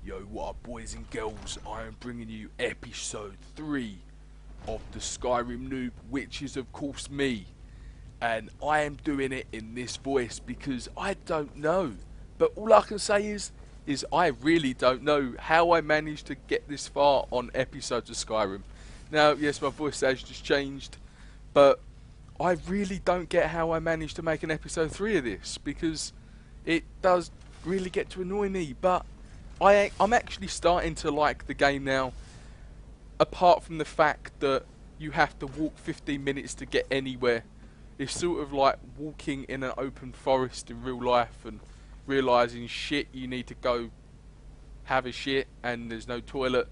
Yo, what up, boys and girls? I am bringing you episode 3 of the Skyrim Noob, which is of course me. And I am doing it in this voice because I don't know. But all I can say is I really don't know how I managed to get this far on episodes of Skyrim. Now, yes, my voice has just changed, but I really don't get how I managed to make an episode 3 of this, because it does really get to annoy me. But I'm actually starting to like the game now, apart from the fact that you have to walk 15 minutes to get anywhere. It's sort of like walking in an open forest in real life and realising shit, you need to go have a shit and there's no toilet,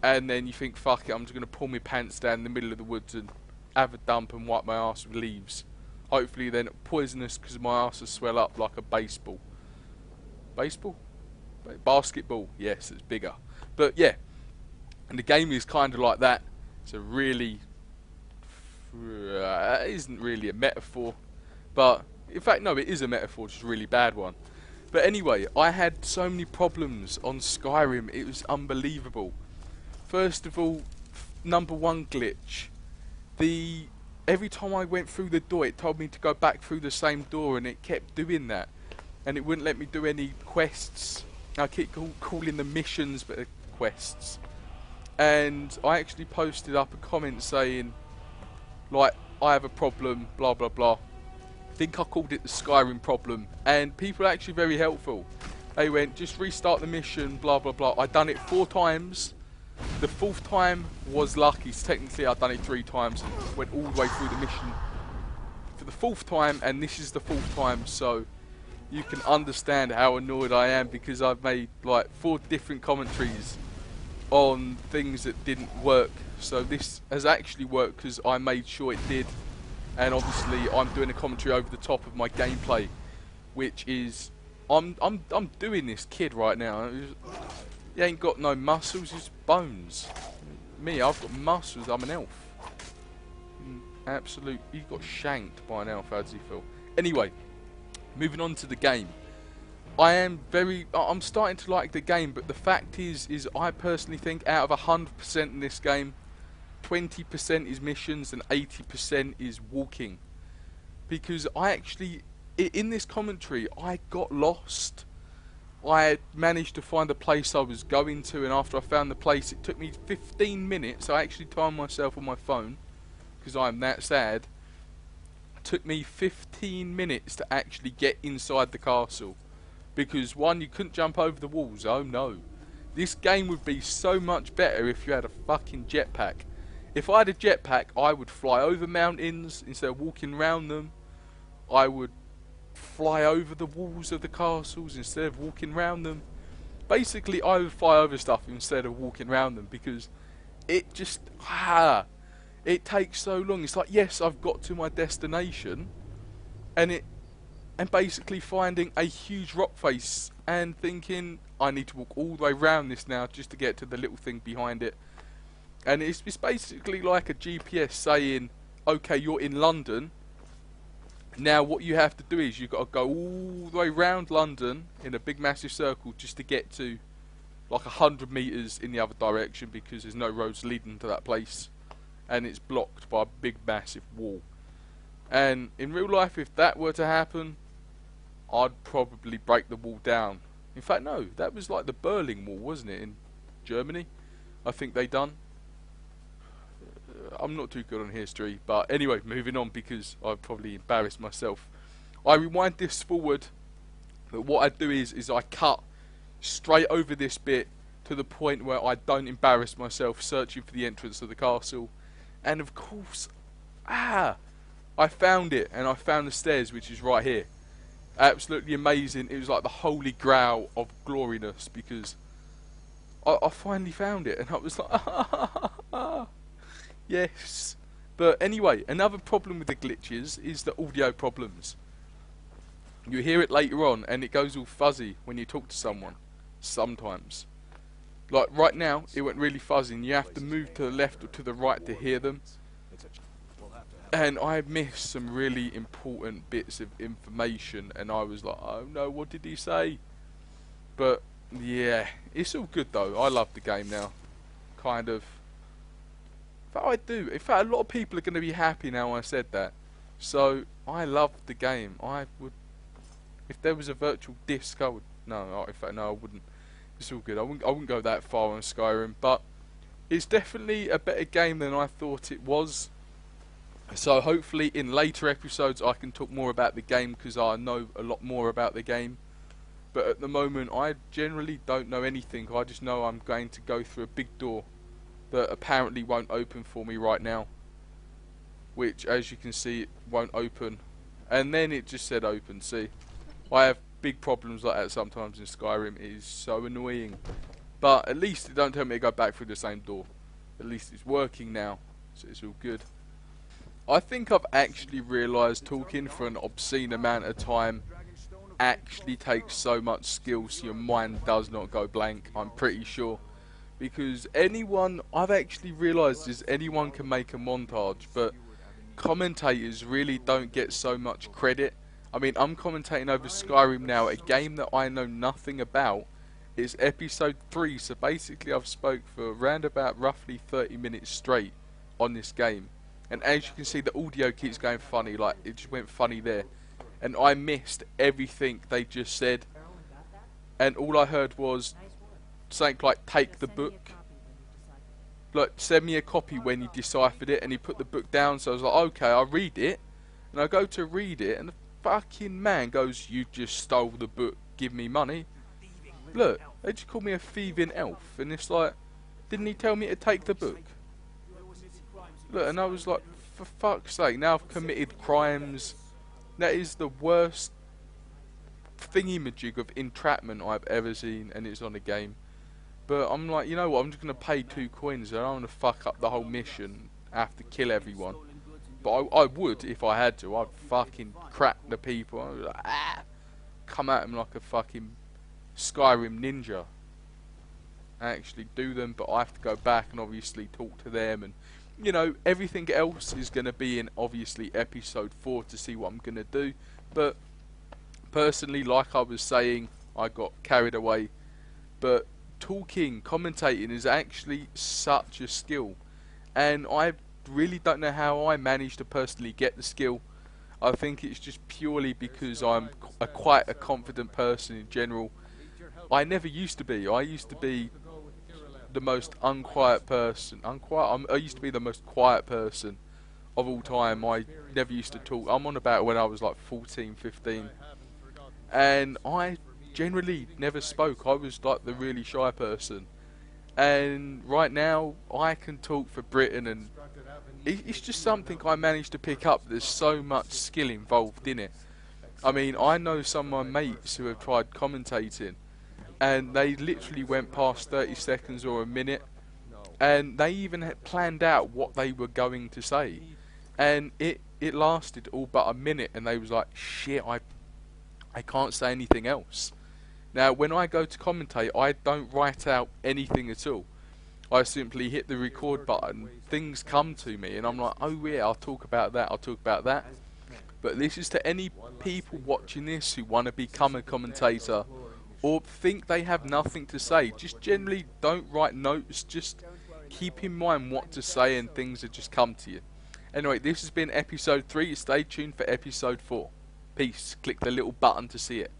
and then you think, fuck it, I'm just going to pull my pants down in the middle of the woods and have a dump and wipe my ass with leaves. Hopefully they're not poisonous, because my ass will swell up like a baseball. Baseball? Basketball, yes, it's bigger. But yeah, and the game is kind of like that. It's a really it isn't really a metaphor, but in fact no, it is a metaphor, just a really bad one. But anyway, I had so many problems on Skyrim, it was unbelievable. First of all, number one glitch, every time I went through the door it told me to go back through the same door, and it kept doing that, and it wouldn't let me do any quests. I keep calling them missions, but they're quests. And I actually posted up a comment saying, like, I have a problem, blah blah blah. I think I called it the Skyrim problem, and people are actually very helpful. They went, just restart the mission, blah blah blah. I'd done it 4 times. The 4th time was lucky, so technically I'd done it 3 times and went all the way through the mission for the 4th time, and this is the 4th time, so you can understand how annoyed I am, because I've made like 4 different commentaries on things that didn't work. So this has actually worked because I made sure it did, and obviously I'm doing a commentary over the top of my gameplay, which is I'm doing this kid right now. He ain't got no muscles, just bones. Me, I've got muscles. I'm an elf. Absolute. He got shanked by an elf. How does he feel? Anyway, moving on to the game. I'm starting to like the game, but the fact is I personally think out of 100% in this game, 20% is missions and 80% is walking. Because I actually, in this commentary, I got lost. I managed to find the place I was going to, and after I found the place, it took me 15 minutes. I actually timed myself on my phone, because I'm that sad. It took me 15 minutes to actually get inside the castle. Because one, you couldn't jump over the walls. Oh no. This game would be so much better if you had a fucking jetpack. If I had a jetpack, I would fly over mountains instead of walking around them. I would fly over the walls of the castles instead of walking around them. Basically, I would fly over stuff instead of walking around them, because it just it takes so long. It's like, yes, I've got to my destination, and basically finding a huge rock face and thinking I need to walk all the way around this now just to get to the little thing behind it. And it's basically like a GPS saying, okay, you're in London. Now what you have to do is you've got to go all the way around London in a big massive circle just to get to like 100 meters in the other direction, because there's no roads leading to that place and it's blocked by a big massive wall. And in real life, if that were to happen, I'd probably break the wall down. In fact, no, that was like the Berlin Wall, wasn't it, in Germany? I think they done. I'm not too good on history, but anyway, moving on, because I've probably embarrassed myself. I rewind this forward, but what I do is I cut straight over this bit to the point where I don't embarrass myself searching for the entrance of the castle. And of course, I found it, and I found the stairs, which is right here. Absolutely amazing. It was like the holy grail of gloriness, because I finally found it, and I was like, yes. But anyway, another problem with the glitches is the audio problems. You hear it later on, and it goes all fuzzy when you talk to someone, sometimes. Like right now, it went really fuzzy, and you have to move to the left or to the right to hear them. And I missed some really important bits of information, and I was like, oh no, what did he say? But Yeah, it's all good though. I love the game now. Kind of. In fact, I do. In fact, a lot of people are going to be happy now I said that. So, I love the game. I would... If there was a virtual disc, I would... No, in fact, no, I wouldn't. It's all good. I wouldn't go that far on Skyrim, but it's definitely a better game than I thought it was. So hopefully in later episodes I can talk more about the game because I know a lot more about the game. But at the moment I generally don't know anything. I just know I'm going to go through a big door that apparently won't open for me right now. Which, as you can see, it won't open. And then it just said open. See, I have big problems like that sometimes in Skyrim. It is so annoying. But at least it don't tell me to go back through the same door. At least it's working now, so it's all good. I think I've actually realised talking for an obscene amount of time actually takes so much skill so your mind does not go blank, I'm pretty sure. Because I've actually realised is anyone can make a montage, but commentators really don't get so much credit. I mean, I'm commentating over Skyrim now, a game that I know nothing about. It's episode 3, so basically I've spoke for around about roughly 30 minutes straight on this game. And as you can see, the audio keeps going funny, like it just went funny there. And I missed everything they just said. And all I heard was something like, take the book. Like, send me a copy when you deciphered it, and he put the book down, so I was like, okay, I'll read it. And I go to read it, and the fucking man goes, you just stole the book, give me money. Look, they just called me a thieving elf, and it's like, didn't he tell me to take the book? Look, and I was like, for fuck's sake, now I've committed crimes. That is the worst thingy-majig of entrapment I've ever seen, and it's on a game. But I'm like, you know what, I'm just going to pay 2 coins, I don't want to fuck up the whole mission, have to kill everyone. But I would, if I had to, I'd fucking crack the people, I was like, come at them like a fucking Skyrim ninja. Actually do them, but I have to go back and obviously talk to them, and you know, everything else is going to be in obviously episode 4 to see what I'm going to do. But personally, like I was saying, I got carried away. But talking, commentating is actually such a skill, and I really don't know how I managed to personally get the skill. I think it's just purely because I'm quite a confident person in general. I never used to be. I used to be the most unquiet person. I used to be the most quiet person of all time. I never used to talk. I'm on about when I was like 14, 15. And I generally never spoke. I was like the really shy person. And right now, I can talk for Britain, and it's just something I managed to pick up. There's so much skill involved in it. I mean, I know some of my mates who have tried commentating, and they literally went past 30 seconds or a minute, and they even had planned out what they were going to say, and it lasted all but a minute, and they was like, shit, I can't say anything else. Now when I go to commentate, I don't write out anything at all. I simply hit the record button, things come to me, and I'm like, oh yeah, I'll talk about that, I'll talk about that. But this is to any people watching this who want to become a commentator, or think they have nothing to say. Just generally don't write notes, just keep in mind what to say and things will just come to you. Anyway, this has been episode 3, stay tuned for episode 4. Peace, click the little button to see it.